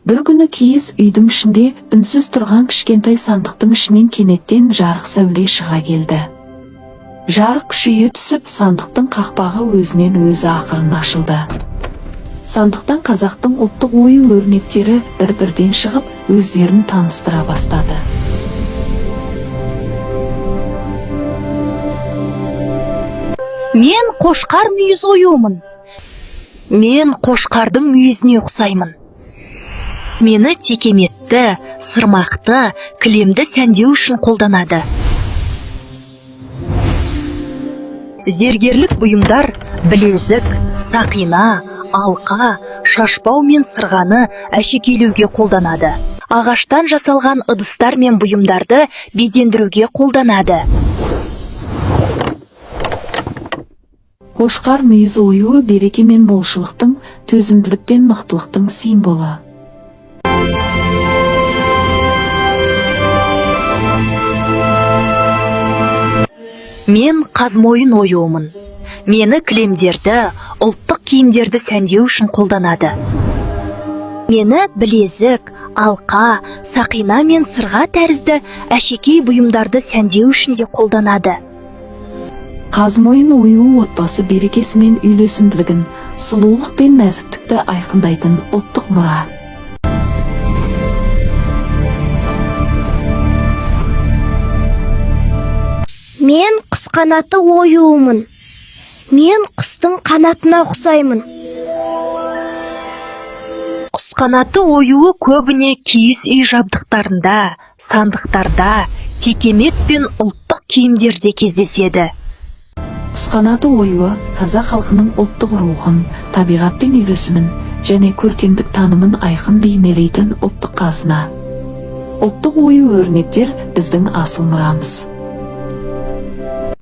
Bir күні киіз үйдің ішінде үнсіз тұрған кішкентай сандықтың ішінен кенеттен жарық сәуле шыға келді. Жарық күшейе түсіп, сандықтың қақпағы өзінен өзі ақырын ашылды. Сандықтан қазақтың ұлттық ою-өрнектері бір-бірден шығып, өздерін таныстыра бастады. Мен қошқар мүйіз оюмын. Мен қошқардың мүйізіне ұқсаймын. Мені текеметті, сырмақты, кілемді сәндеу үшін қолданады. Зергерлік бұйымдар білезік, сақина, алқа, шашбау мен сырғаны әшекейлеуге қолданады. Ағаштан жасалған ыдыстар мен бұйымдарды безендіруге қолданады. Қошқар мүйіз оюы береке мен молшылықтың, төзімділік пен мықтылықтың символы. Мен қазмойын оюмын. Мені кілемдерді, ұлттық киімдерді сәндеу үшін қолданады. Мені білезік, алқа, сақина мен сырға тәрізді әшекей бұйымдарды сәндеу үшін де қолданады. Қазмойын оюы отбасы берекесі мен үйлесімділігін, сұлулық пен нәзіктікті айқындайтын ұлттық мұра. Мен құс қанаты оюымын. Мен құстың қанатына ұқсаймын. Құс қанаты оюы көбіне киіз үй жабдықтарында, сандықтарда, текемет пен ұлттық киімдерде кездеседі. Құс қанаты оюы қазақ халқының ұлттық рухын, табиғат пен үйлесімін және көркемдік танымын айқын бейнелейтін ұлттық қазына. Ұлттық ою-өрнектер біздің асыл мұрамыз.